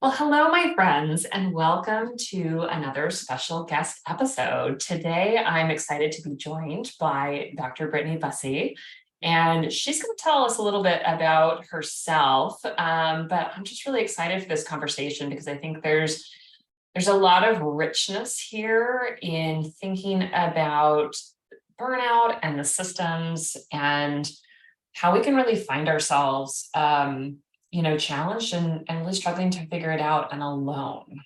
Well, hello, my friends, and welcome to another special guest episode. Today, I'm excited to be joined by Dr. Brittany Busse, and she's going to tell us a little bit about herself. But I'm just really excited for this conversation because I think there's a lot of richness here in thinking about burnout and the systems and how we can really find ourselves challenged and really struggling to figure it out and alone.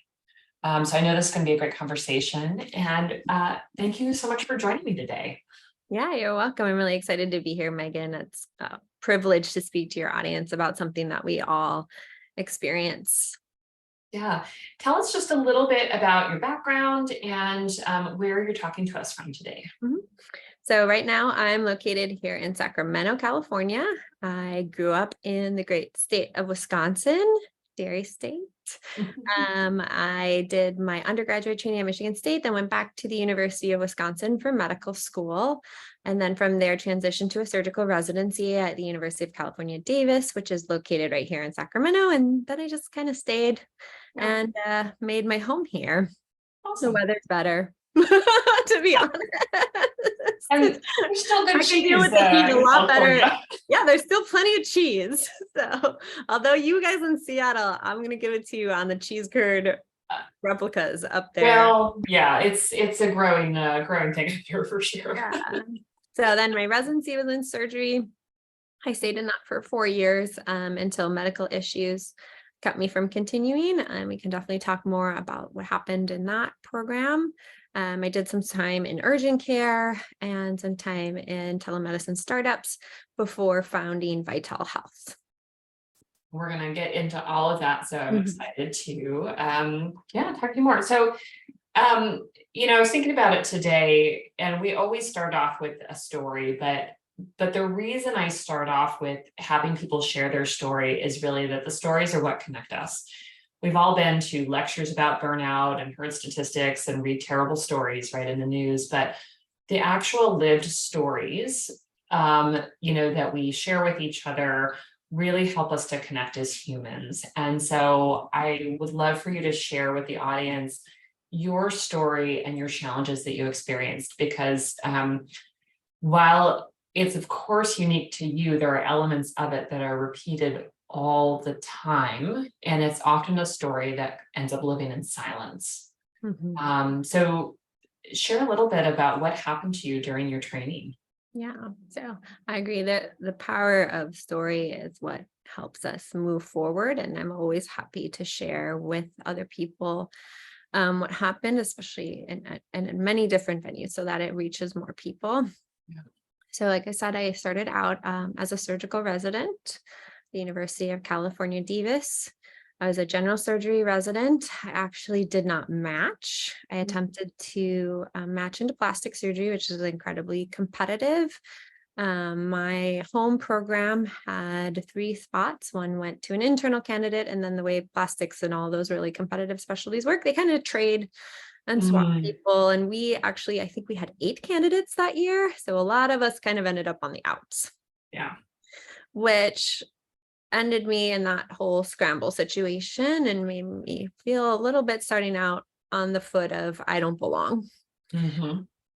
So I know this is going to be a great conversation, and thank you so much for joining me today. Yeah, you're welcome. I'm really excited to be here, Megan. It's a privilege to speak to your audience about something that we all experience. Yeah. Tell us just a little bit about your background and where you're talking to us from today. Mhm. So right now I'm located here in Sacramento, California. I grew up in the great state of Wisconsin, Dairy State. I did my undergraduate training at Michigan State, then went back to the University of Wisconsin for medical school. And then from there transitioned to a surgical residency at the University of California, Davis, which is located right here in Sacramento. And then I just kind of stayed and made my home here. Awesome. The weather's better, to be honest. And there's still good I cheese. can deal with the heat a lot California. better. Yeah, there's still plenty of cheese. So although you guys in Seattle, I'm going to give it to you on the cheese curd replicas up there. Well, yeah, it's a growing thing here for sure. Yeah. So then my residency was in surgery. I stayed in that for 4 years until medical issues kept me from continuing. And we can definitely talk more about what happened in that program. I did some time in urgent care and some time in telemedicine startups before founding Vital Health. We're going to get into all of that. So I'm excited to, talk to you more. So, I was thinking about it today, and we always start off with a story, but the reason I start off with having people share their story is really that the stories are what connect us. We've all been to lectures about burnout and heard statistics and read terrible stories, right, in the news, but the actual lived stories, that we share with each other really help us to connect as humans. And so I would love for you to share with the audience your story and your challenges that you experienced, because while it's of course unique to you, there are elements of it that are repeated all the time, and it's often a story that ends up living in silence. So share a little bit about what happened to you during your training. Yeah, so I agree that the power of story is what helps us move forward, and I'm always happy to share with other people what happened, especially in many different venues, so that it reaches more people. Yeah. So like I said, I started out as a surgical resident at the University of California, Davis. I was a general surgery resident. I actually did not match. I attempted to match into plastic surgery, which is incredibly competitive. My home program had 3 spots. One went to an internal candidate, and then the way plastics and all those really competitive specialties work, they kind of trade and swap people. And we actually, I think we had 8 candidates that year. So a lot of us kind of ended up on the outs. Yeah. Which ended me in that whole scramble situation and made me feel a little bit starting out on the foot of I don't belong.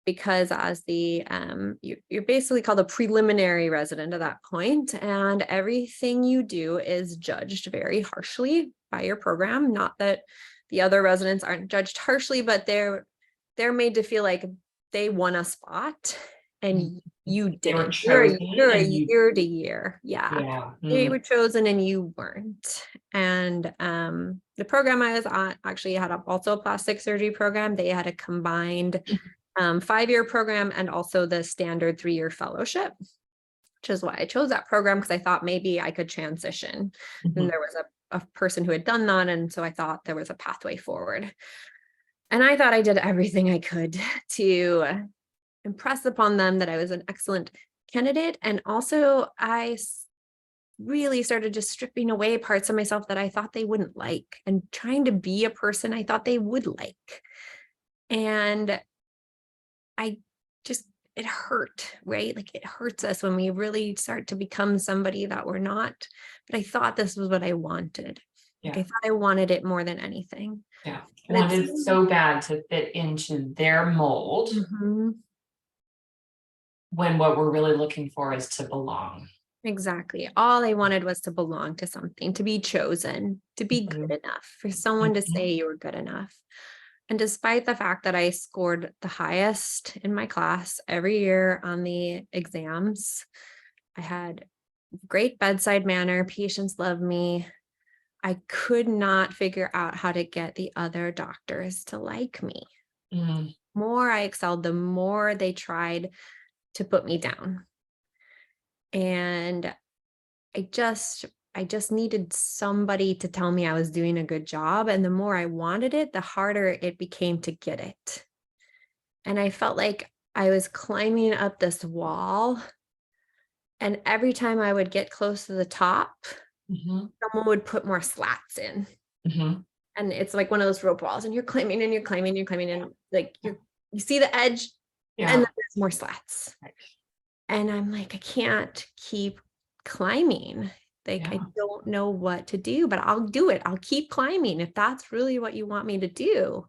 Because as the you're basically called a preliminary resident at that point, and everything you do is judged very harshly by your program. Not that the other residents aren't judged harshly, but they're made to feel like they won a spot and you didn't. You're a year to year. Yeah. They were chosen and you weren't. And the program I was on actually had also a plastic surgery program. They had a combined 5-year program and also the standard 3-year fellowship, which is why I chose that program, because I thought maybe I could transition. And there was a person who had done that. And so I thought there was a pathway forward. And I thought I did everything I could to impress upon them that I was an excellent candidate. And also I really started just stripping away parts of myself that I thought they wouldn't like and trying to be a person I thought they would like. And it hurt, right? Like it hurts us when we really start to become somebody that we're not. But I thought this was what I wanted. Like Yeah. I thought I wanted it more than anything. Yeah. And it's Wanted so bad to fit into their mold Mhm. when what we're really looking for is to belong. Exactly. All I wanted was to belong to something, to be chosen, to be Mhm. good enough, for someone to say Mhm. you were good enough. And despite the fact that I scored the highest in my class every year on the exams, I had great bedside manner, patients loved me. I could not figure out how to get the other doctors to like me. Mhm. More I excelled, the more they tried to put me down. And I just needed somebody to tell me I was doing a good job. And the more I wanted it, the harder it became to get it. And I felt like I was climbing up this wall. And every time I would get close to the top, Mhm. someone would put more slats in. Mhm. And it's like one of those rope walls, and you're climbing and you're climbing, you're climbing, and like you see the edge, and Yeah. then there's more slats. And I'm like, I can't keep climbing. Like, I Yeah. don't know what to do, but I'll do it. I'll keep climbing if that's really what you want me to do.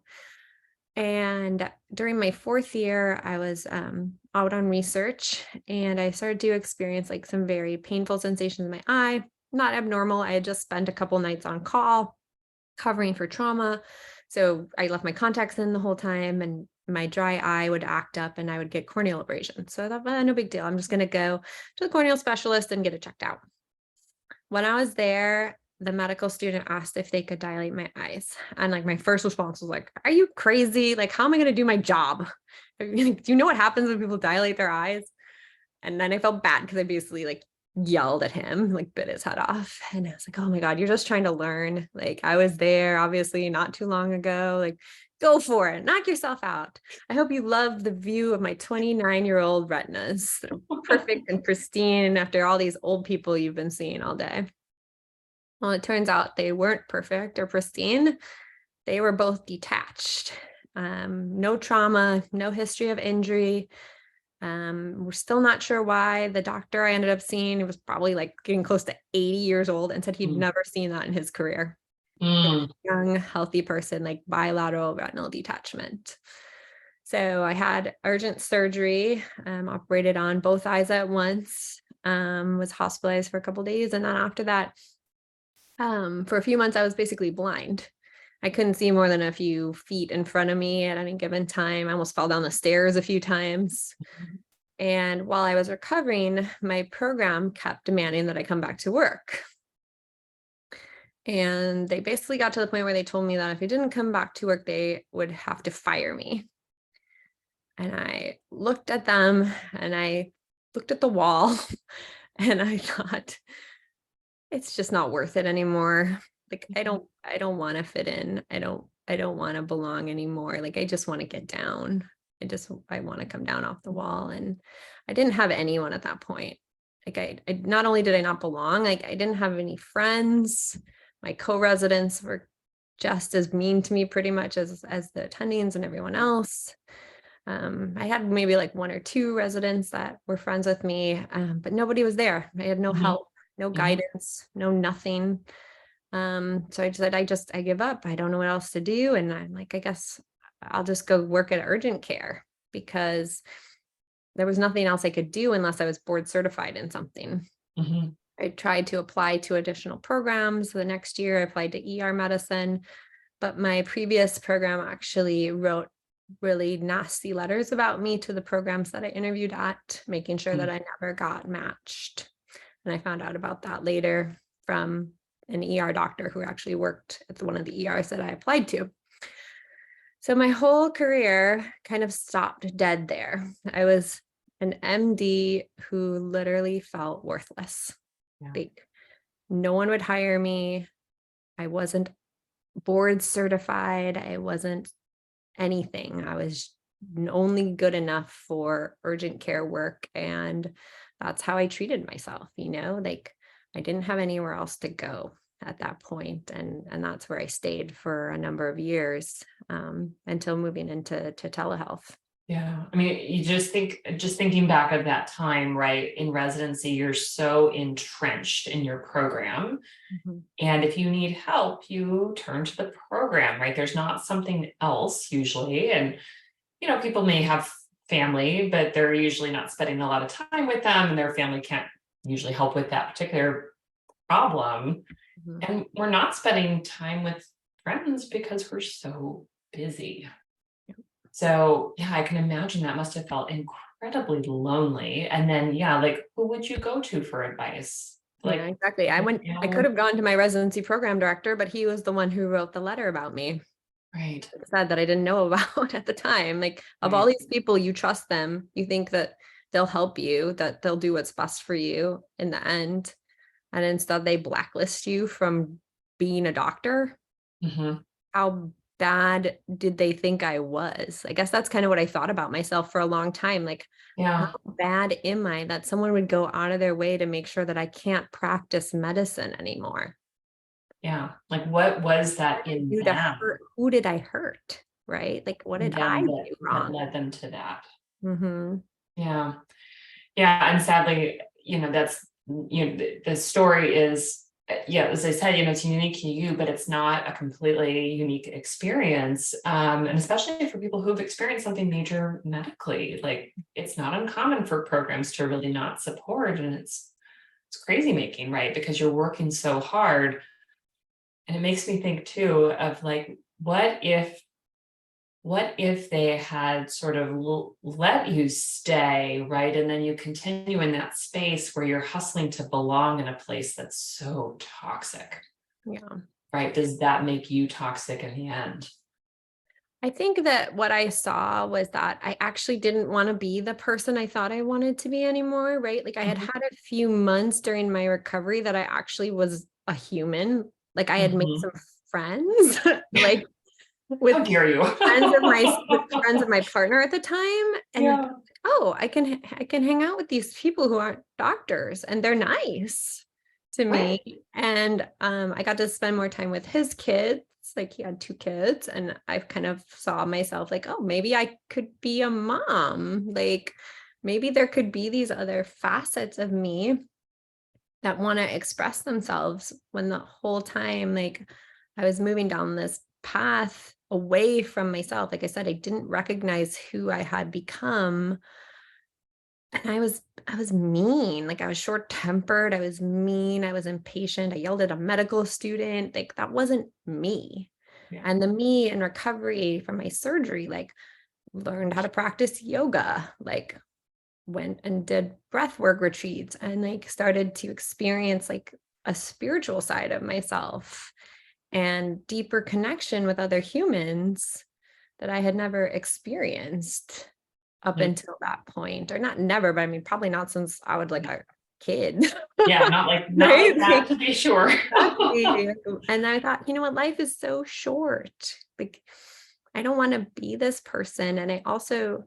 And during my 4th year, I was out on research, and I started to experience like some very painful sensations in my eye. Not abnormal. I had just spent a couple nights on call covering for trauma. So I left my contacts in the whole time, and my dry eye would act up and I would get corneal abrasion. So I thought, well, no big deal. I'm just going to go to the corneal specialist and get it checked out. When I was there, the medical student asked if they could dilate my eyes. And like my first response was like, are you crazy? Like, how am I going to do my job? Do you know what happens when people dilate their eyes? And then I felt bad because I basically like yelled at him, like bit his head off. And I was like, oh my God, you're just trying to learn. Like I was there obviously not too long ago. Like go for it. Knock yourself out. I hope you love the view of my 29-year-old retinas. That are perfect and pristine after all these old people you've been seeing all day. Well, it turns out they weren't perfect or pristine. They were both detached. No trauma, no history of injury. We're still not sure why. The doctor I ended up seeing, he was probably like getting close to 80 years old, and said he'd Mm. never seen that in his career. Mm. Young, healthy person, like bilateral retinal detachment. So I had urgent surgery, operated on both eyes at once, was hospitalized for a couple of days. And then after that, for a few months, I was basically blind. I couldn't see more than a few feet in front of me at any given time. I almost fell down the stairs a few times. And while I was recovering, my program kept demanding that I come back to work. And they basically got to the point where they told me that if I didn't come back to work, they would have to fire me. And I looked at them and I looked at the wall and I thought, it's just not worth it anymore. Like I don't want to fit in. I don't want to belong anymore. Like I just want to get down. I want to come down off the wall. And I didn't have anyone at that point. Like I not only did I not belong, like I didn't have any friends. My co-residents were just as mean to me pretty much as the attendings and everyone else. I had maybe like 1 or 2 residents that were friends with me, but nobody was there. I had no Mhm. help, no Mhm. guidance, no nothing. So I just said, I give up. I don't know what else to do. And I'm like, I guess I'll just go work at urgent care, because there was nothing else I could do unless I was board certified in something. Mhm. I tried to apply to additional programs. The next year I applied to ER medicine, but my previous program actually wrote really nasty letters about me to the programs that I interviewed at, making sure that I never got matched. And I found out about that later from an ER doctor who actually worked at one of the ERs that I applied to. So my whole career kind of stopped dead there. I was an MD who literally felt worthless. Yeah. Like no one would hire me. I wasn't board certified. I wasn't anything. I was only good enough for urgent care work. And that's how I treated myself, like I didn't have anywhere else to go at that point. And that's where I stayed for a number of years, until moving into telehealth. Yeah. I mean, you just thinking back of that time, right? In residency, you're so entrenched in your program. Mhm. And if you need help, you turn to the program, right? There's not something else usually. And, people may have family, but they're usually not spending a lot of time with them, and their family can't usually help with that particular problem. Mhm. And we're not spending time with friends because we're so busy. So, yeah, I can imagine that must have felt incredibly lonely. And then, yeah, like, who would you go to for advice? Yeah, Like, exactly. I could have gone to my residency program director, but he was the one who wrote the letter about me. right, Said that I didn't know about at the time. Like, of all right. these people, you trust them, you think that they'll help you, that they'll do what's best for you in the end. And instead they blacklist you from being a doctor. Mhm. How bad did they think I was? I guess that's kind of what I thought about myself for a long time. Like, how Yeah, bad am I that someone would go out of their way to make sure that I can't practice medicine anymore? yeah. Like, what was that in Do to them, hurt, who did I hurt? Right? Like, what did I that do that wrong? led them to that? Hmm. Yeah. Yeah, and sadly, that's the story is, yeah, as I said, it's unique to you, but it's not a completely unique experience. And especially for people who've experienced something major medically, like it's not uncommon for programs to really not support, and it's crazy making, right? Because you're working so hard. And it makes me think too of like, what if they had sort of let you stay, right? And then you continue in that space where you're hustling to belong in a place that's so toxic, Yeah. right? Does that make you toxic in the end? I think that what I saw was that I actually didn't want to be the person I thought I wanted to be anymore, right? Like, I had Mhm, had a few months during my recovery that I actually was a human. Like, I had made mhm. some friends, like with How dare you? friends of my partner at the time, and Yeah, oh, I can hang out with these people who aren't doctors and they're nice to right. me. And I got to spend more time with his kids. Like, he had two kids, and I kind of saw myself like, oh, maybe I could be a mom. Like, maybe there could be these other facets of me that want to express themselves, when the whole time, like, I was moving down this path away from myself. Like I said, I didn't recognize who I had become. And I was mean. Like, I was short-tempered, I was mean, I was impatient, I yelled at a medical student. Like, that wasn't me. Yeah. And the me in recovery from my surgery, like, learned how to practice yoga, like, went and did breath work retreats, and like started to experience like a spiritual side of myself and deeper connection with other humans that I had never experienced up Mm. until that point. Or not never, but I mean, probably not since I was like a kid. Yeah, not like Right? that, Like, to be sure. exactly. And I thought, you know what, life is so short. Like, I don't want to be this person. And I also,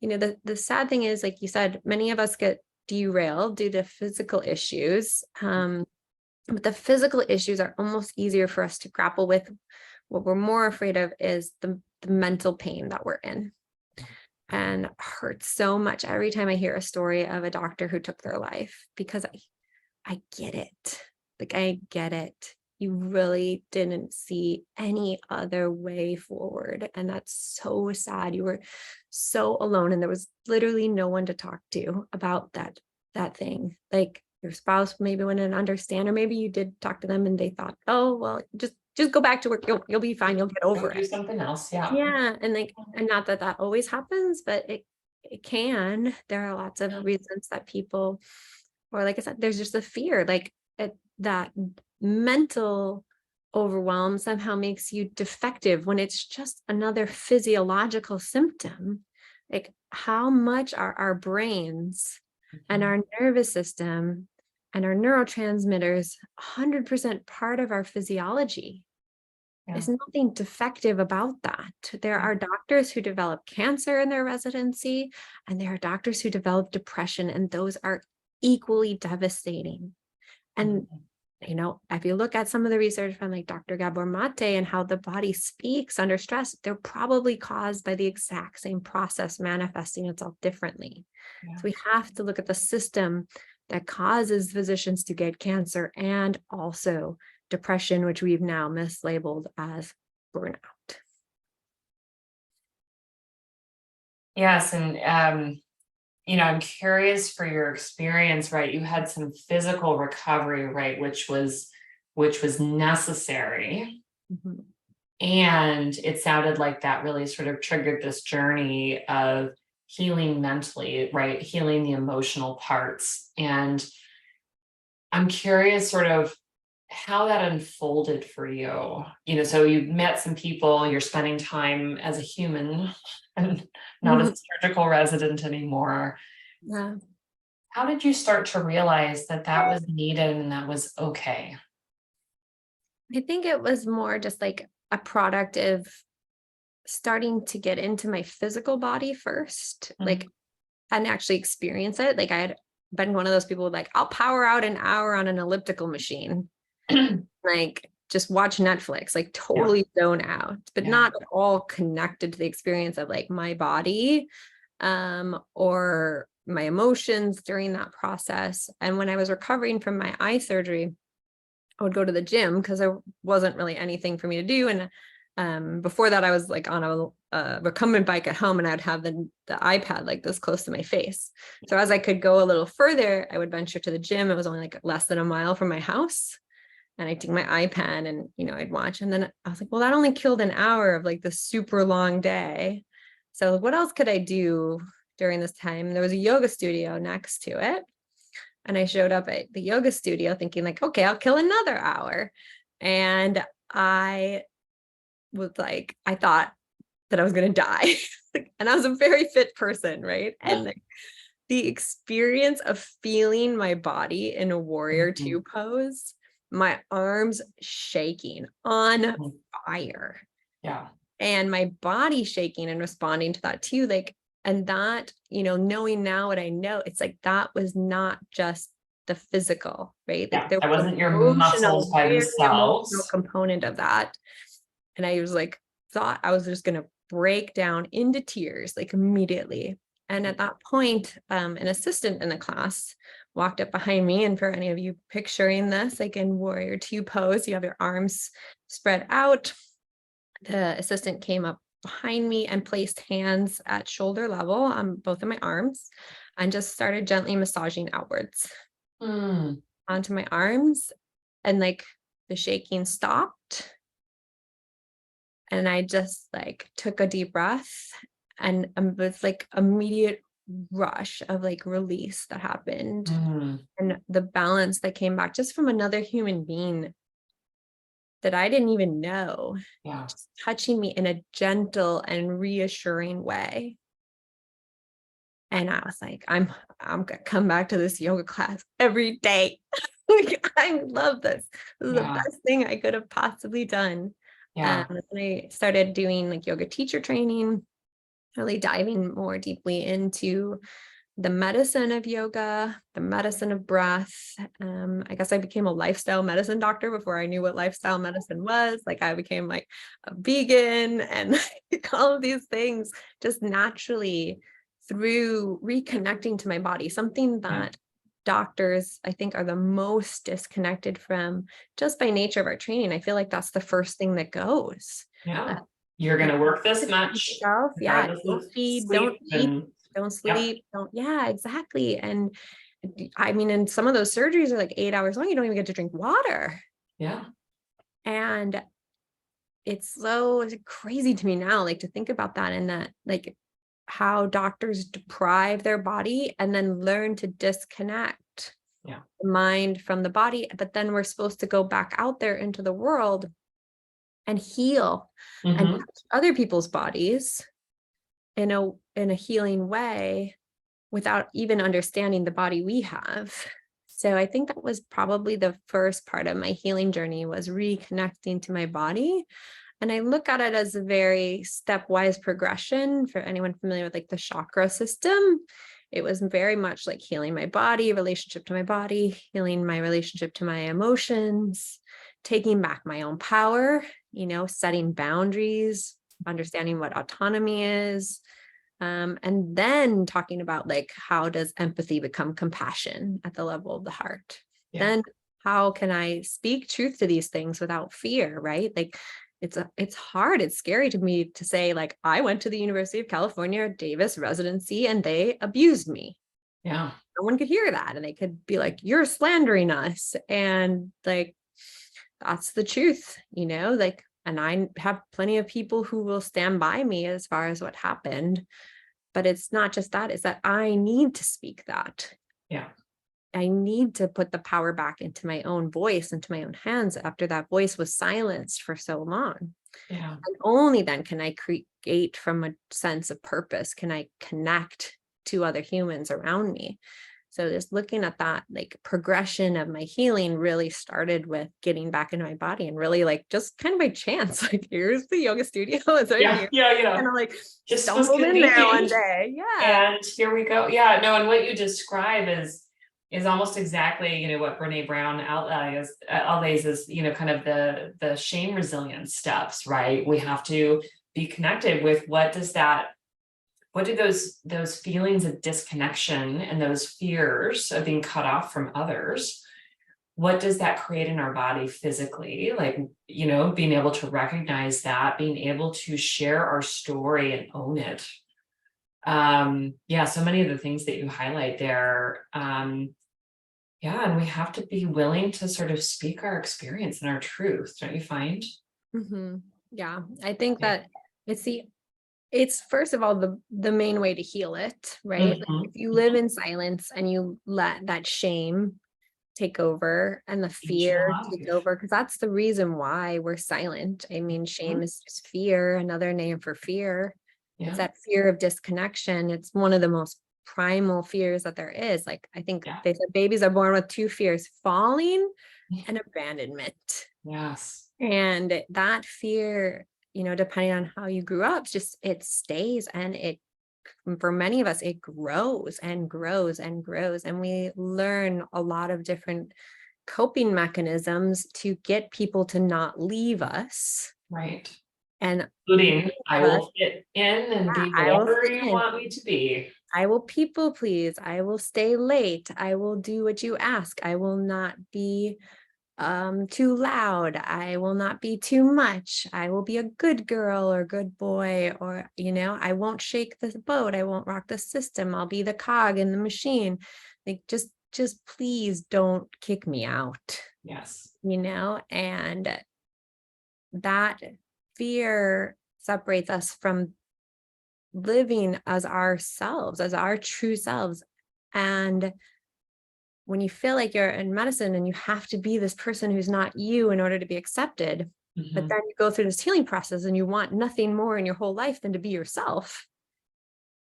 the sad thing is, like you said, many of us get derailed due to physical issues. But the physical issues are almost easier for us to grapple with. What we're more afraid of is the mental pain that we're in. And it hurts so much every time I hear a story of a doctor who took their life, because I get it. Like, I get it. You really didn't see any other way forward. And that's so sad. You were so alone, and there was literally no one to talk to about that thing. Like, your spouse maybe wouldn't understand, or maybe you did talk to them and they thought, oh, well, just go back to work. You'll be fine. You'll get Go over do it. something else. Yeah. Yeah. And like, and not that that always happens, but it can. There are lots of Yeah. reasons that people, or like I said, there's just a fear, like, that mental overwhelm somehow makes you defective, when it's just another physiological symptom. Like, how much are our brains and Mhm. our nervous system and our neurotransmitters 100% part of our physiology? Yeah. There's nothing defective about that. There are doctors who develop cancer in their residency, and there are doctors who develop depression, and those are equally devastating. And Mhm. if you look at some of the research from like Dr. Mate and how the body speaks under stress, they're probably caused by the exact same process manifesting itself differently. Yeah. So we have to look at the system that causes physicians to get cancer and also depression, which we've now mislabeled as burnout. Yes. And, I'm curious for your experience, right? You had some physical recovery, right? Which was necessary. Mm-hmm. And it sounded like that really sort of triggered this journey of healing mentally, right? Healing the emotional parts. And I'm curious sort of how that unfolded for you. So you met some people, you're spending time as a human and not as a surgical resident anymore. Yeah. How did you start to realize that that was needed and that was okay? I think it was more just like a product of starting to get into my physical body first, like, and actually experience it. Like I had been one of those people like, I'll power out an hour on an elliptical machine, like just watch Netflix, like totally zone out, but not at all connected to the experience of like my body, or my emotions during that process. And when I was recovering from my eye surgery, I would go to the gym because there wasn't really anything for me to do. And before that, I was like on a recumbent bike at home, and I'd have the iPad like this close to my face. So as I could go a little further, I would venture to the gym. It was only like less than a mile from my house. And I'd take my iPad and, I'd watch. And then I was like, well, that only killed an hour of like the super long day. So what else could I do during this time? There was a yoga studio next to it. And I showed up at the yoga studio thinking like, okay, I'll kill another hour. And I was like, I thought that I was going to die. And I was a very fit person, right? And like, the experience of feeling my body in a warrior two pose, my arms shaking on fire. Yeah. And my body shaking and responding to that too. Like, and that, knowing now what I know, it's like, that was not just the physical, right? Like there That was wasn't your emotional, muscles by very themselves. emotional component of that. And I was like, thought I was just going to break down into tears, like immediately. And at that point, an assistant in the class walked up behind me. And for any of you picturing this, like in warrior two pose, you have your arms spread out. The assistant came up behind me and placed hands at shoulder level on both of my arms and just started gently massaging outwards onto my arms. And like the shaking stopped. And I just like took a deep breath, and it was like immediate rush of like release that happened. And the balance that came back just from another human being that I didn't even know, just touching me in a gentle and reassuring way. And I was like, I'm gonna come back to this yoga class every day. Like, I love this. This is the best thing I could have possibly done. And I started doing like yoga teacher training, really diving more deeply into the medicine of yoga, the medicine of breath. I guess I became a lifestyle medicine doctor before I knew what lifestyle medicine was. Like I became like a vegan and like all of these things just naturally through reconnecting to my body, something that doctors, I think, are the most disconnected from just by nature of our training. I feel like that's the first thing that goes. You're going to work this much. Don't feed, don't eat, don't sleep. Exactly. And I mean, and some of those surgeries are like 8 hours long. You don't even get to drink water. And it's so crazy to me now, like to think about that, and that like how doctors deprive their body and then learn to disconnect the mind from the body. But then we're supposed to go back out there into the world and heal and touch other people's bodies in a healing way without even understanding the body we have. So I think that was probably the first part of my healing journey, was reconnecting to my body. And I look at it as a very stepwise progression for anyone familiar with like the chakra system. it was very much like healing my body, relationship to my body, healing my relationship to my emotions, taking back my own power, setting boundaries, understanding what autonomy is. And then talking about like, how does empathy become compassion at the level of the heart? Yeah. Then how can I speak truth to these things without fear, right? Like it's hard. It's scary to me to say, like, I went to the University of California, Davis residency, and they abused me. Yeah. No one could hear that. And they could be like, you're slandering us. And like, that's the truth, like, and I have plenty of people who will stand by me as far as what happened. But it's not just that, it's that I need to speak that. Yeah. I need to put the power back into my own voice, into my own hands after that voice was silenced for so long. Yeah. And only then can I create from a sense of purpose, can I connect to other humans around me. So just looking at that, like, progression of my healing really started with getting back into my body, and really like just kind of by chance, like, here's the yoga studio. It's right here. Yeah. And I like Just stumbled in there one day. Yeah. And here we go. Yeah, no, and what you describe is almost exactly, what Brene Brown outlays is, kind of the shame resilience steps, right? We have to be connected with what do those feelings of disconnection and those fears of being cut off from others, what does that create in our body physically? Like, being able to recognize that, being able to share our story and own it. So many of the things that you highlight there. And we have to be willing to sort of speak our experience and our truth, don't you find? Mm-hmm. Yeah, I think that it's first of all the main way to heal it, right? Mm-hmm. Like, if you live in silence and you let that shame take over and the fear take over, because that's the reason why we're silent. I mean, shame is just fear, another name for fear. Yeah. It's that fear of disconnection. It's one of the most primal fears that there is. Like, I think they said babies are born with two fears: falling and abandonment. Yes. And that fear, depending on how you grew up, just it stays, and for many of us, it grows and grows and grows. And we learn a lot of different coping mechanisms to get people to not leave us. Right. And including, I will fit in and be whatever you want me to be. I will people please. I will stay late. I will do what you ask. I will not be too loud. I will not be too much. I will be a good girl or good boy, or, I won't shake the boat. I won't rock the system. I'll be the cog in the machine. Like, just please don't kick me out. Yes. And that fear separates us from living as ourselves, as our true selves. And when you feel like you're in medicine and you have to be this person who's not you in order to be accepted, but then you go through this healing process and you want nothing more in your whole life than to be yourself.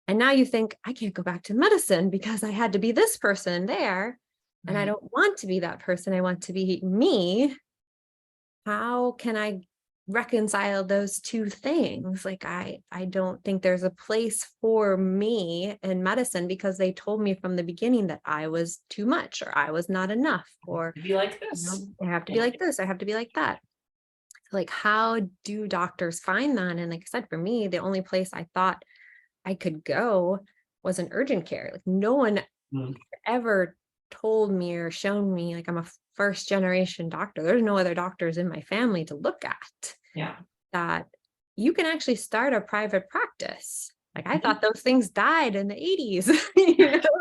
And now you think, I can't go back to medicine because I had to be this person there. And I don't want to be that person. I want to be me. How can I reconcile those two things? Like, I don't think there's a place for me in medicine, because they told me from the beginning that I was too much, or I was not enough, or be like this. I have to be like this, I have to be like that. Like, how do doctors find that? And like I said, for me, the only place I thought I could go was an urgent care. Like, no one ever told me or shown me, like, I'm a first generation doctor. There's no other doctors in my family to look at. Yeah. That you can actually start a private practice. Like, I thought those things died in the 80s,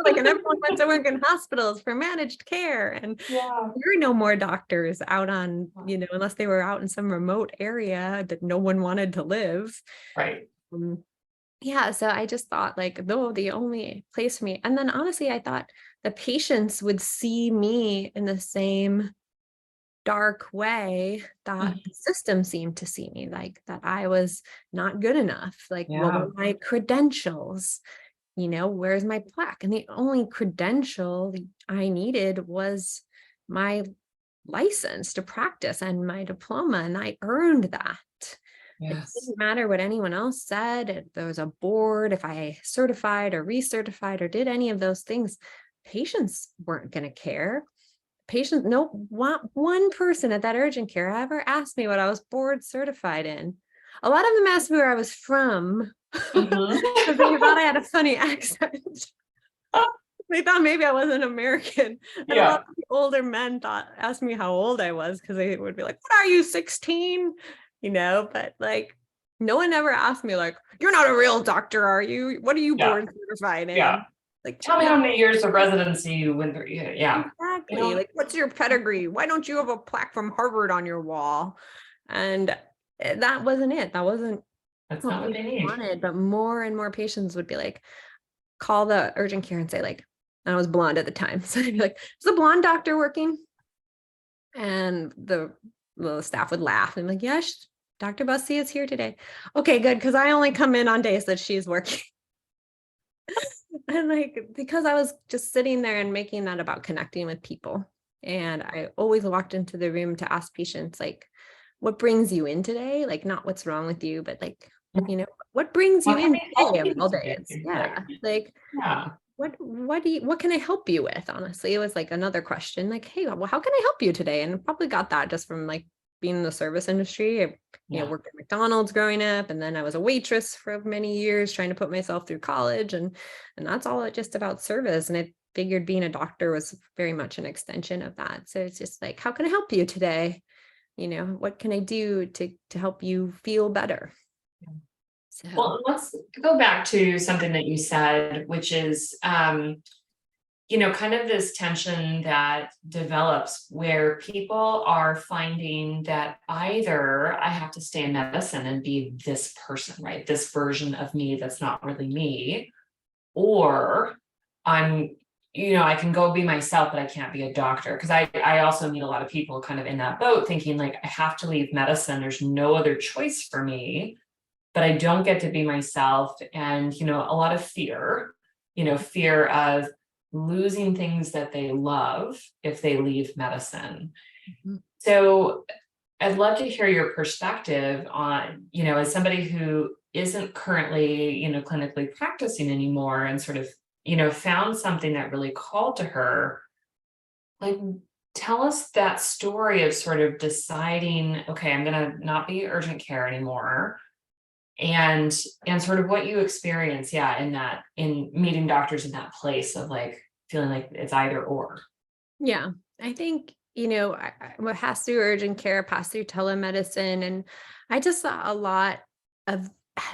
like, and everyone went to work in hospitals for managed care. And there are no more doctors out on, unless they were out in some remote area that no one wanted to live. Right. So I just thought, like, though the only place for me. And then honestly, I thought the patients would see me in the same dark way that the system seemed to see me, like, that I was not good enough. Like, what were my credentials? Where's my plaque? And the only credential I needed was my license to practice and my diploma, and I earned that. It Yes. didn't matter what anyone else said. If there was a board, if I certified or recertified or did any of those things, patients weren't going to care. Patients, no one person at that urgent care ever asked me what I was board certified in. A lot of them asked me where I was from Mhm. because they thought I had a funny accent. They thought maybe I wasn't American. And a lot Yeah. of the older men asked me how old I was because they would be like, "What are you, 16?" But like no one ever asked me, like, "You're not a real doctor, are you? What are you Yeah. board certified Yeah. in?" Like, Tell me no, how many years of residency you went through. Yeah. Yeah. You exactly. know, Like, what's your pedigree? Why don't you have a plaque from Harvard on your wall? And that wasn't it. That wasn't that's what not what we they need. wanted. But more and more patients would be like, call the urgent care and say, like, and I was blonde at the time. So they'd be like, is the blonde doctor working? And the staff would laugh and be like, yes, Dr. Busse is here today. Okay, good. Because I only come in on days that she's working. And like, because I was just sitting there and making that about connecting with people. And I always walked into the room to ask patients, like, what brings you in today? Like, not what's wrong with you, but like, what brings you What can in I help today of you all today? days? Yeah. Like, Yeah. what can I help you with? Honestly, it was like another question, like, hey, well, how can I help you today? And probably got that just from like being in the service industry. I, Yeah. worked at McDonald's growing up, and then I was a waitress for many years trying to put myself through college, and that's all just about service. And I figured being a doctor was very much an extension of that. So it's just like, how can I help you today? What can I do to help you feel better? So Well, let's go back to something that you said, which is, kind of this tension that develops where people are finding that either I have to stay in medicine and be this person, right? This version of me that's not really me, or I'm, I can go be myself, but I can't be a doctor. Because I also meet a lot of people kind of in that boat thinking like, I have to leave medicine. There's no other choice for me, but I don't get to be myself. And, a lot of fear, fear of losing things that they love if they leave medicine. mhm. So I'd love to hear your perspective on, as somebody who isn't currently, clinically practicing anymore and sort of, found something that really called to her. Like, tell us that story of sort of deciding, okay, I'm going to not be urgent care anymore, and sort of what you experience, in meeting doctors in that place of like feeling like it's either or. Yeah, I think, what passed through urgent care, passed through telemedicine. And I just saw a lot of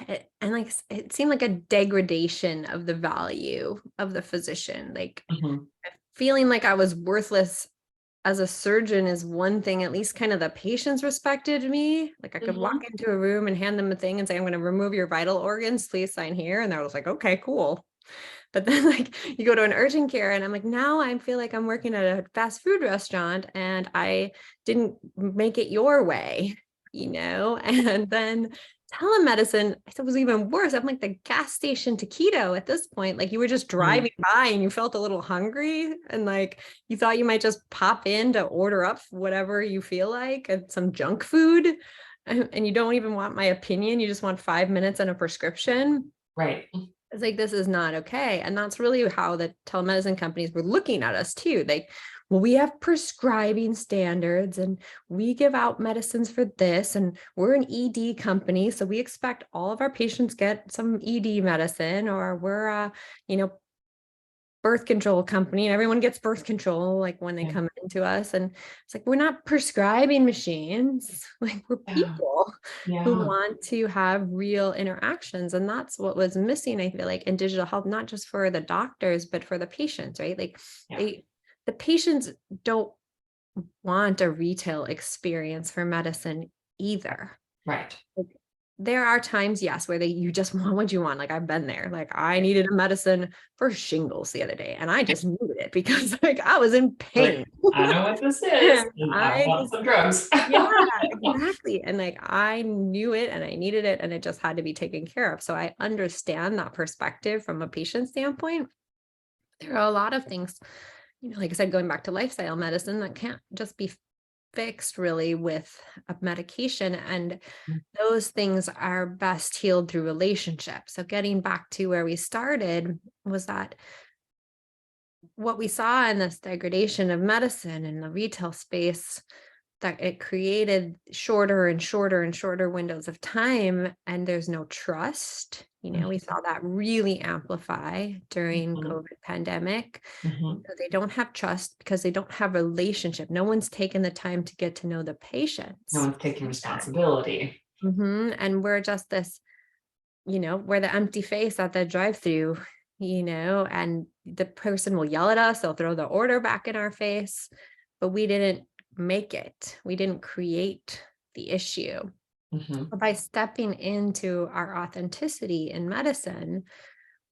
it, and like it seemed like a degradation of the value of the physician, like Mhm. feeling like I was worthless as a surgeon is one thing. At least kind of the patients respected me. Like I could walk Mhm. into a room and hand them a thing and say, I'm going to remove your vital organs, please sign here. And they was like, okay, cool. But then like you go to an urgent care and I'm like, now I feel like I'm working at a fast food restaurant and I didn't make it your way, And then telemedicine, I thought was even worse. I'm like the gas station taquito at this point. Like you were just Mhm. driving by and you felt a little hungry and like you thought you might just pop in to order up whatever you feel like and some junk food. And you don't even want my opinion. You just want 5 minutes and a prescription. Right. It's like, this is not okay. And that's really how the telemedicine companies were looking at us too. Like, well, we have prescribing standards and we give out medicines for this. And we're an ED company. So we expect all of our patients get some ED medicine, or we're you know, birth control company and everyone gets birth control like when they Yeah. come into us. And it's like, we're not prescribing machines. Like we're Yeah. people who Yeah. want to have real interactions. And that's what was missing, I feel like, in digital health, not just for the doctors, but for the patients, right? Like Yeah. the patients don't want a retail experience for medicine either. Right. Like, there are times, yes, where you just want what you want. Like I've been there. Like I needed a medicine for shingles the other day, and I just needed it because like I was in pain. Like, I know what this is, And and I I want just, some drugs. yeah, exactly. And like I knew it and I needed it, and it just had to be taken care of. So I understand that perspective from a patient standpoint. There are a lot of things, like I said, going back to lifestyle medicine, that can't just be fixed really with a medication. And Mm. those things are best healed through relationships. So getting back to where we started was that what we saw in this degradation of medicine in the retail space, that it created shorter and shorter and shorter windows of time, and there's no trust. We saw that really amplify during Mhm. COVID pandemic. Mhm. So they don't have trust because they don't have relationship. No one's taken the time to get to know the No patients. one's taking responsibility. And we're just this, we're the empty face at the drive-through, and the person will yell at us, they'll throw the order back in our face, but we didn't make it. We didn't create the issue. Mhm. But by stepping into our authenticity in medicine,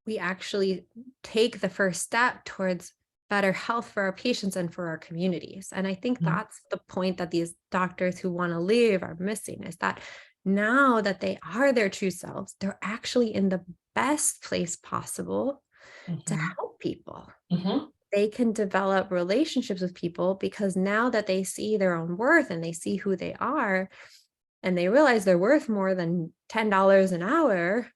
we actually take the first step towards better health for our patients and for our communities. And I think Mhm. that's the point that these doctors who want to leave are missing, is that now that they are their true selves, they're actually in the best place possible to Mhm. help people. Mhm. They can develop relationships with people because now that they see their own worth and they see who they are, and they realize they're worth more than $10 an hour,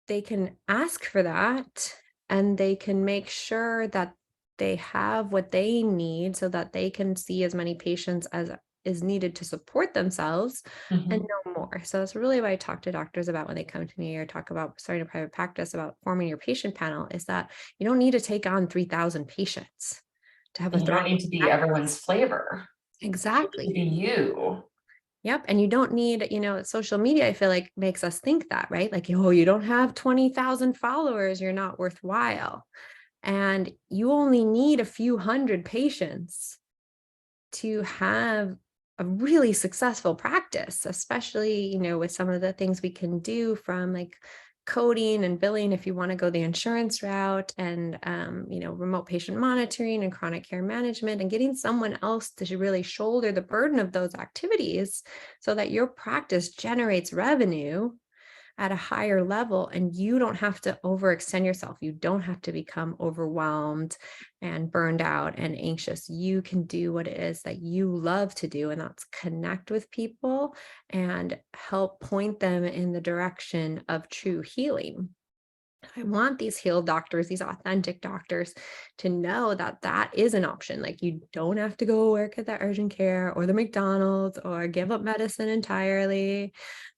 they can ask for that, and they can make sure that they have what they need so that they can see as many patients as is needed to support themselves and Mhm. know more. So that's really what I talk to doctors about when they come to me or talk about starting a private practice, about forming your patient panel, is that you don't need to take on 3,000 patients to have a And you don't thriving need to be practice. everyone's flavor. You need to Exactly. be you. Yep. And you don't need, social media, I feel like makes us think that, right? Like, oh, you don't have 20,000 followers, you're not worthwhile. And you only need a few hundred patients to have a really successful practice, especially, with some of the things we can do from like coding and billing if you want to go the insurance route, and remote patient monitoring and chronic care management, and getting someone else to really shoulder the burden of those activities so that your practice generates revenue at a higher level, and you don't have to overextend yourself. You don't have to become overwhelmed and burned out and anxious. You can do what it is that you love to do, and that's connect with people and help point them in the direction of true healing. I want these healed doctors, these authentic doctors, to know that that is an option. Like, you don't have to go work at the urgent care or the McDonald's or give up medicine entirely.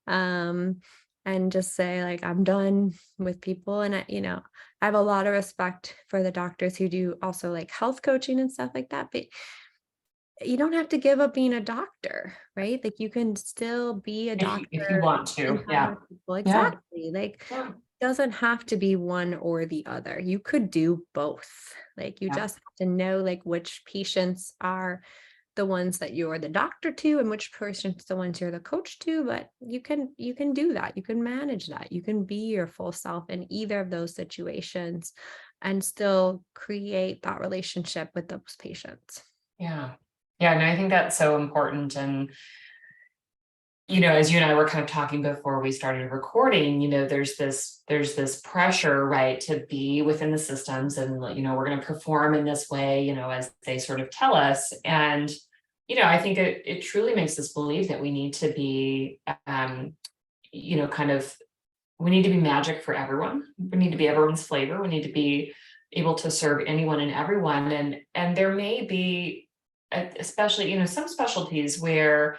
Um, and just say, like, I'm done with people. And I have a lot of respect for the doctors who do also like health coaching and stuff like that. But you don't have to give up being a doctor, right? Like, you can still be a If you doctor want and to. help Yeah. other people. Yeah. Exactly. Like, Yeah. doesn't have to be one or the other. You could do both. Like, you Yeah. just have to know like which patients are the ones that you're the doctor to and which patients the ones you're the coach to, but you can do that. You can manage that. You can be your full self in either of those situations and still create that relationship with those patients. Yeah. Yeah. And I think that's so important. And as you and I were kind of talking before we started recording, there's this pressure, right, to be within the systems, and we're going to perform in this way, as they sort of tell us. And I think it truly makes us believe that we need to be, kind of, we need to be magic for everyone. We need to be everyone's flavor. We need to be able to serve anyone and everyone. And there may be, especially, some specialties where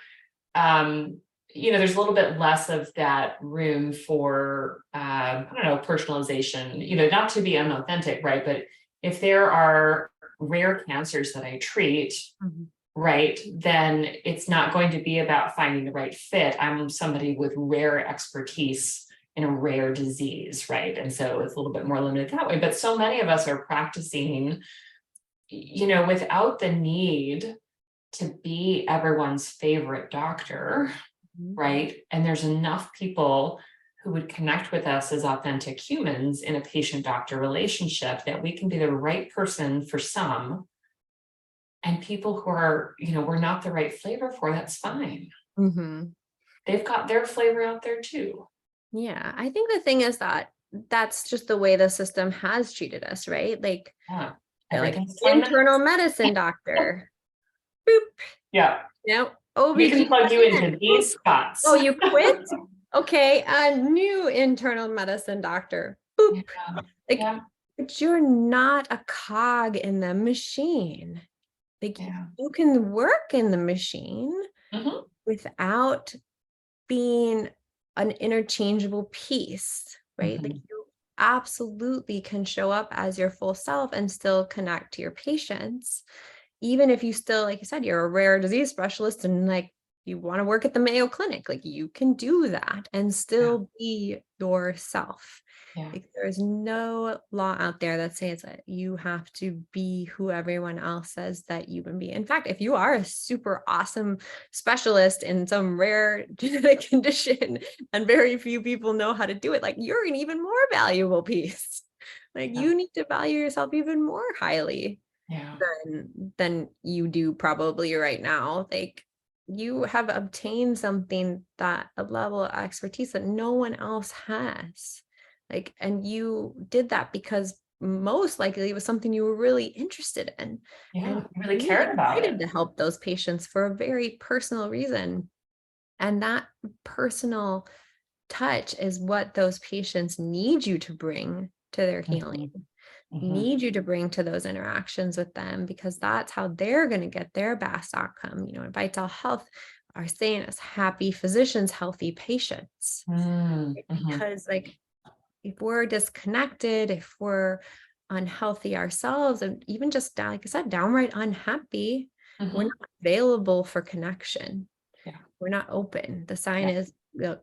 there's a little bit less of that room for, I don't know, personalization, not to be unauthentic, right? But if there are rare cancers that I treat, Mhm. right, then it's not going to be about finding the right fit. I'm somebody with rare expertise in a rare disease, right? And so it's a little bit more limited that way. But so many of us are practicing, without the need to be everyone's favorite doctor, Mhm. right? And there's enough people who would connect with us as authentic humans in a patient-doctor relationship that we can be the right person for some, and people who are, we're not the right flavor for, that's fine. Mhm. They've got their flavor out there too. Yeah, I think the thing is that that's just the way the system has treated us, right? Like, Yeah. they're like Everything's 10 internal minutes. medicine doctor. boop. Yeah. No, We can plug you OB/GYN. into these spots. Oh, you quit? Okay, a new internal medicine doctor. Boop. Yeah. Like, Yeah. but you're not a cog in the machine. Like, Yeah. you can work in the machine Mhm. without being an interchangeable piece, right? Like, Mhm. you absolutely can show up as your full self and still connect to your patients, even if you still, like you said, you're a rare disease specialist and like you want to work at the Mayo Clinic, like you can do that and Yeah. still be yourself. Yeah. Like, there's no law out there that says that you have to be who everyone else says that you can be. In fact, if you are a super awesome specialist in some rare genetic condition and very few people know how to do it, like, you're an even more valuable piece. Like, Yeah. you need to value yourself even more highly Yeah. than you do probably right now. Like, you have obtained something, that a level of expertise that no one else has. Like, and you did that because most likely it was something you were really interested in Yeah. and You really really cared about excited it. to help those patients for a very personal reason. And that personal touch is what those patients need you to bring to their healing, Mhm. Mhm. need you to bring to those interactions with them, because that's how they're going to get their best outcome. You know, in Vital Health, our saying is happy physicians, healthy patients. Mm. Mhm. Because, like, if we're disconnected, if we're unhealthy ourselves, and even just, like I said, downright unhappy, we're Mhm. not available for connection. Yeah. We're not open. The sign Yeah. is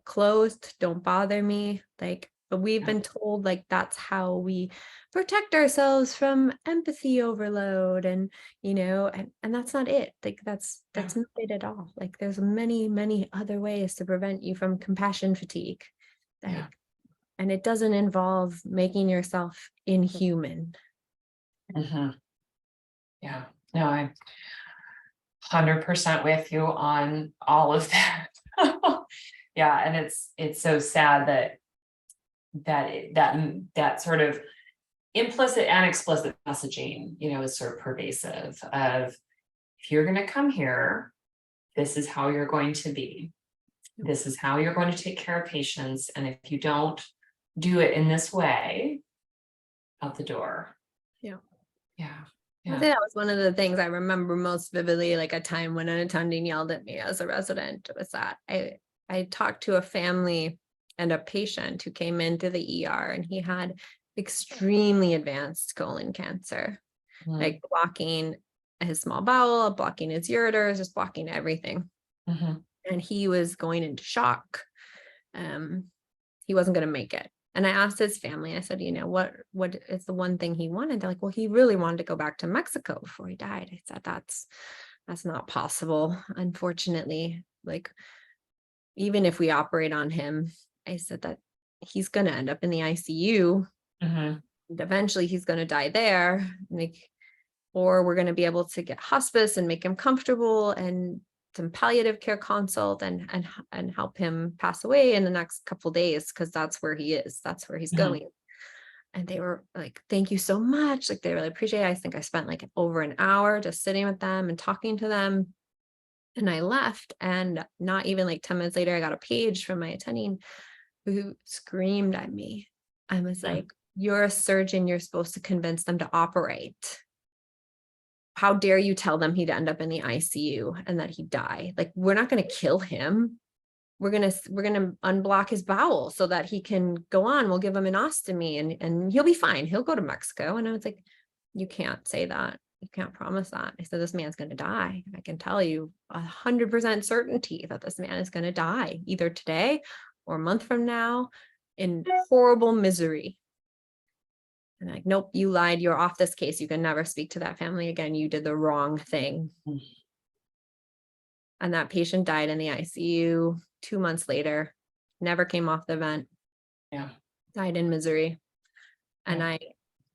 closed, don't bother me. Like, but we've Yeah. been told like that's how we protect ourselves from empathy overload, and and that's not it. Like, Yeah. that's not it at all. Like, there's many, many other ways to prevent you from compassion fatigue. Yeah. Like, and it doesn't involve making yourself inhuman. Mhm. Yeah. No, I'm 100% with you on all of that. Yeah, and it's so sad that sort of implicit and explicit messaging, is sort of pervasive of, if you're going to come here, this is how you're going to be. This is how you're going to take care of patients. And if you don't do it in this way, out the door. Yeah. Yeah. I Yeah. think that was one of the things I remember most vividly, like a time when an attending yelled at me as a resident, was that I talked to a family and a patient who came into the ER, and he had extremely advanced colon cancer, Mm. like blocking his small bowel, blocking his ureters, just blocking everything. Mhm. And he was going into shock. He wasn't going to make it. And I asked his family, I said, what is the one thing he wanted? They're like, well, he really wanted to go back to Mexico before he died. I said, that's not possible, unfortunately. Like, even if we operate on him, I said that he's going to end up in the ICU. Mhm. And eventually he's going to die there. Like, or we're going to be able to get hospice and make him comfortable, and some palliative care consult, and help him pass away in the next couple of days, because that's where he is, that's where he's Mhm. going. And they were like, thank you so much, like, they really appreciate it. I think I spent like over an hour just sitting with them and talking to them, and I left, and not even like 10 minutes later I got a page from my attending who screamed at me. I was like, you're a surgeon, you're supposed to convince them to operate. How dare you tell them he'd end up in the ICU and that he'd die? Like, we're not going to kill him. We're going to unblock his bowel so that he can go on. We'll give him an ostomy, and he'll be fine. He'll go to Mexico. And I was like, you can't say that. You can't promise that. I said, this man's going to die. I can tell you 100% certainty that this man is going to die either today or a month from now in horrible misery. And like, nope, you lied. You're off this case. You can never speak to that family again. You did the wrong thing. And that patient died in the ICU 2 months later, never came off the vent. Yeah. Died in misery. And Yeah.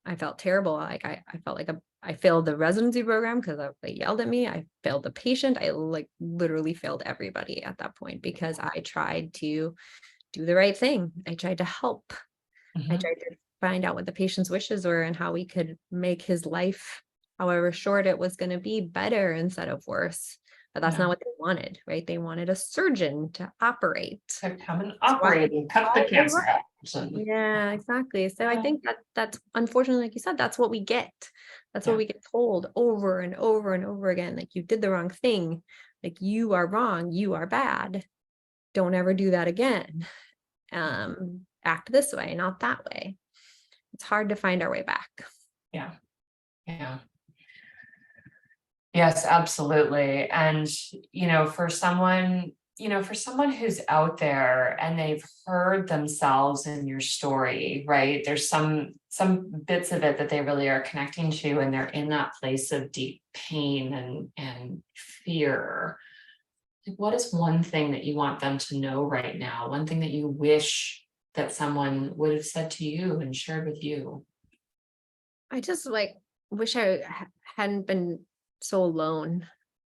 I felt terrible. Like, I felt like I failed the residency program because they yelled at me. I failed the patient. I like literally failed everybody at that point, because I tried to do the right thing. I tried to help. I Mhm. tried to find out what the patient's wishes were and how we could make his life however short it was going to be, better instead of worse. But that's Yeah. not what they wanted, right? They wanted a surgeon to operate. To come and That's why operate and cut the all they cancer were. out. Yeah, exactly. So I Yeah. think that that's unfortunately, like you said, that's what we get. That's what Yeah. we get told over and over and over again. Like, you did the wrong thing. Like, you are wrong. You are bad. Don't ever do that again. Act this way, not that way. It's hard to find our way back. Yeah. Yeah. Yes, absolutely. And, for someone, who's out there and they've heard themselves in your story, right? There's some bits of it that they really are connecting to, and they're in that place of deep pain and fear. Like, what is one thing that you want them to know right now? One thing that you wish that someone would have said to you and shared with you? I just wish I hadn't been so alone.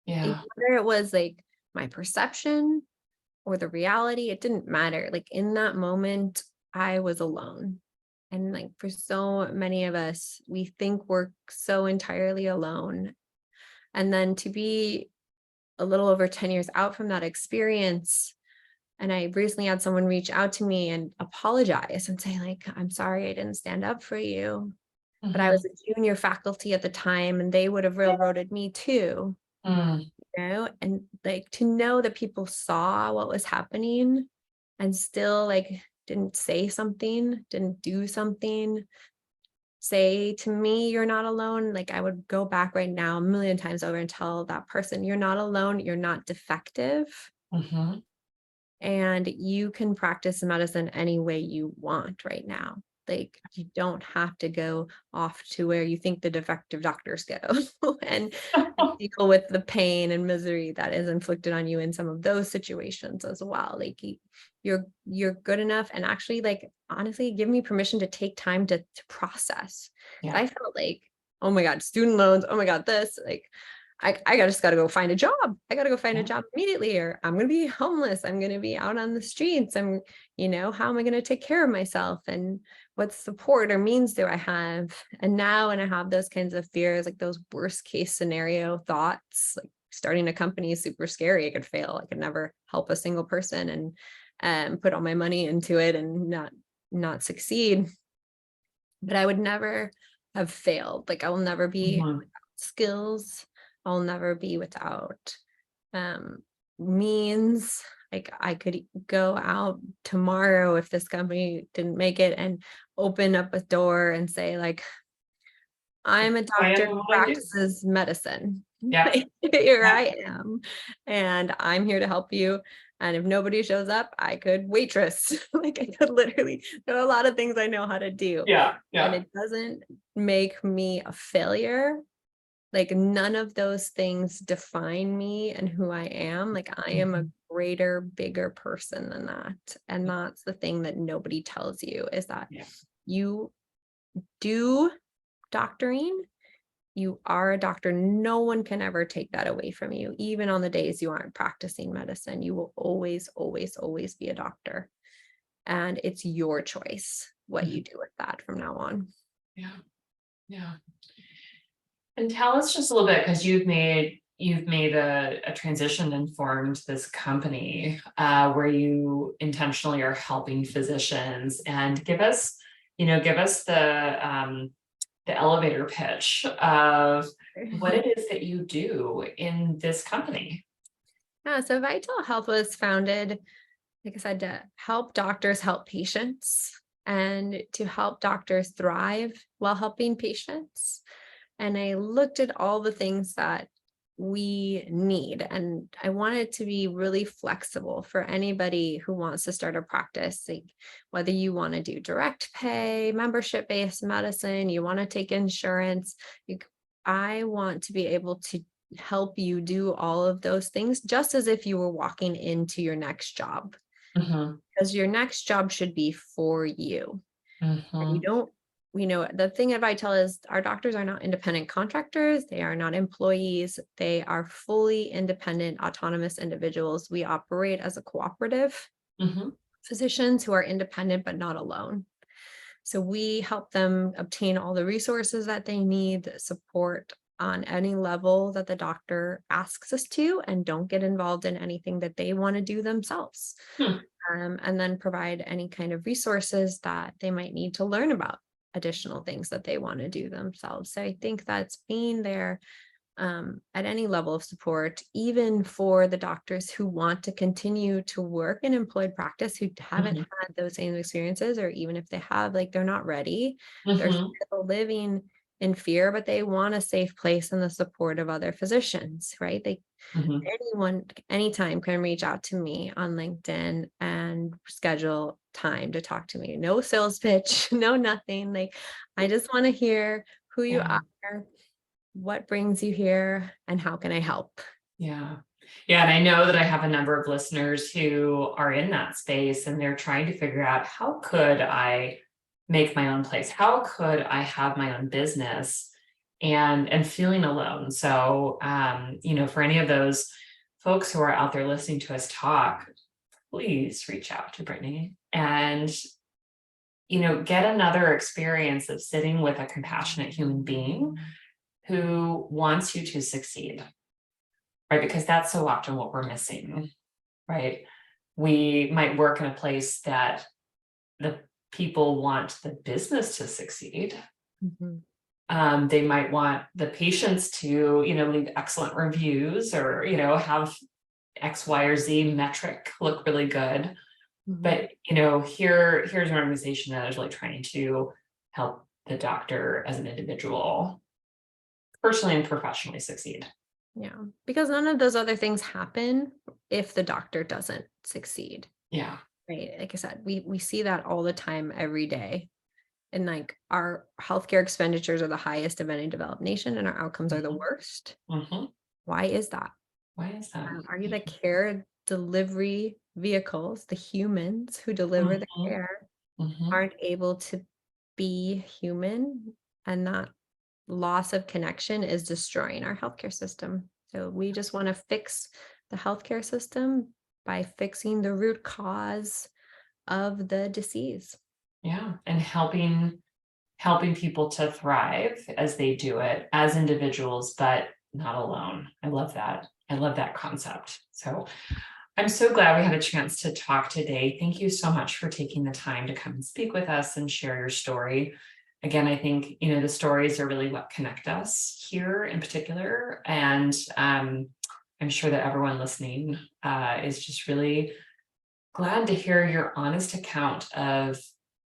Yeah. Whether it was like my perception or the reality, it didn't matter. Like, in that moment, I was alone. And like, for so many of us, we think we're so entirely alone. And then to be a little over 10 years out from that experience, and I recently had someone reach out to me and apologize and say, like, I'm sorry I didn't stand up for you. But I Mhm. was a junior faculty at the time, and they would have railroaded me too. Mm. And like, to know that people saw what was happening and still like didn't say something, didn't do something, say to me, you're not alone. Like, I would go back right now a million times over and tell that person, you're not alone, you're not defective, Mhm. and you can practice medicine any way you want right now. Like, you don't have to go off to where you think the defective doctors go and deal with the pain and misery that is inflicted on you in some of those situations as well. Like, you're good enough, and actually, like, honestly, give me permission to take time to process. 'Cause Yeah. I felt like, oh my God, student loans, oh my God, this, like, just got to go find a job. I got to go find a Yeah. job immediately, or I'm going to be homeless. I'm going to be out on the streets. How am I going to take care of myself? And what support or means do I have? And now, when I have those kinds of fears, like those worst case scenario thoughts, like starting a company is super scary. I could fail. I could never help a single person and put all my money into it and not succeed. But I would never have failed. Like, I will never be Mhm. without skills. I'll never be without um, means. Like, I could go out tomorrow if this company didn't make it and open up a door and say, like, I'm a I doctor am who what I do. practices medicine. Yeah. Here Yeah. I am, and I'm here to help you. And if nobody shows up, I could waitress. Like, I could literally, there are a lot of things I know how to do. Yeah. And Yeah. it doesn't make me a failure. Like, none of those things define me and who I am. Like, I am a Mhm. greater, bigger person than that. And that's the thing that nobody tells you, is that Yeah. you do doctoring. You are a doctor. No one can ever take that away from you. Even on the days you aren't practicing medicine, you will always, always, always be a doctor. And it's your choice what you Mhm. do with that from now on. Yeah. Yeah. And tell us just a little bit, because you've made a transition and formed this company where you intentionally are helping physicians, and give us the elevator pitch of what it is that you do in this company. Yeah, so Vital Health was founded, like I said, to help doctors help patients and to help doctors thrive while helping patients. And I looked at all the things that we need, and I want it to be really flexible for anybody who wants to start a practice. Like, whether you want to do direct pay, membership based medicine, you want to take insurance, I want to be able to help you do all of those things just as if you were walking into your next job, Mhm. because your next job should be for you. And you Mhm. don't, the thing that I tell is our doctors are not independent contractors. They are not employees. They are fully independent, autonomous individuals. We operate as a cooperative, Mhm. physicians who are independent but not alone. So we help them obtain all the resources that they need, support, on any level that the doctor asks us to, and don't get involved in anything that they want to do themselves. Hmm. And then provide any kind of resources that they might need to learn about additional things that they want to do themselves. So I think that's being there at any level of support, even for the doctors who want to continue to work in employed practice, who haven't Mhm. had those same experiences, or even if they have, like, they're not ready, they're Mhm. still living in fear, but they want a safe place and the support of other physicians, right? Mhm. Anyone, anytime, can reach out to me on LinkedIn and schedule time to talk to me. No sales pitch, no nothing. Like, I just want to hear who you Yeah. are, what brings you here, and how can I help? Yeah. Yeah. And I know that I have a number of listeners who are in that space and they're trying to figure out, how could I make my own place? How could I have my own business, and feeling alone? So, for any of those folks who are out there listening to us talk, please reach out to Brittany and, get another experience of sitting with a compassionate human being who wants you to succeed, right? Because that's so often what we're missing, right? We might work in a place that the people want the business to succeed. Mhm. They might want the patients to, leave excellent reviews, or, have X, Y, or Z metric look really good. Mhm. But, here's an organization that is really trying to help the doctor as an individual, personally and professionally, succeed. Yeah, because none of those other things happen if the doctor doesn't succeed, Yeah. right? Like I said, we see that all the time, every day. And, like, our healthcare expenditures are the highest of any developed nation, and our outcomes are the Mhm. worst. Mhm. Why is that? Why is that? Are you the care delivery vehicles, the humans who deliver the Mhm. care, Mhm. aren't able to be human, and that loss of connection is destroying our healthcare system. So we just want to fix the healthcare system by fixing the root cause of the disease. Yeah. And helping people to thrive as they do it as individuals, but not alone. I love that. I love that concept. So I'm so glad we had a chance to talk today. Thank you so much for taking the time to come and speak with us and share your story. Again, I think, the stories are really what connect us here in particular. And I'm sure that everyone listening is just really glad to hear your honest account of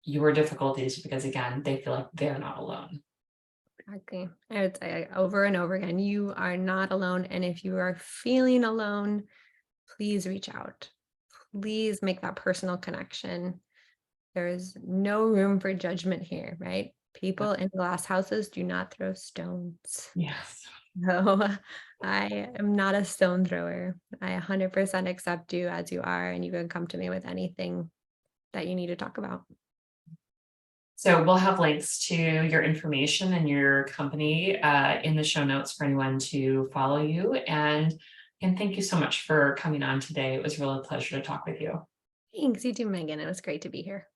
your difficulties, because again, they feel like they're not alone. Exactly. I would say over and over again, you are not alone. And if you are feeling alone, please reach out. Please make that personal connection. There's no room for judgment here, right? Yeah. People in glass houses do not throw stones. Yes. No, I am not a stone thrower. I 100% accept you as you are, and you can come to me with anything that you need to talk about. So we'll have links to your information and your company in the show notes for anyone to follow you. And thank you so much for coming on today. It was really a pleasure to talk with you. Thanks, you too, Megan. It was great to be here.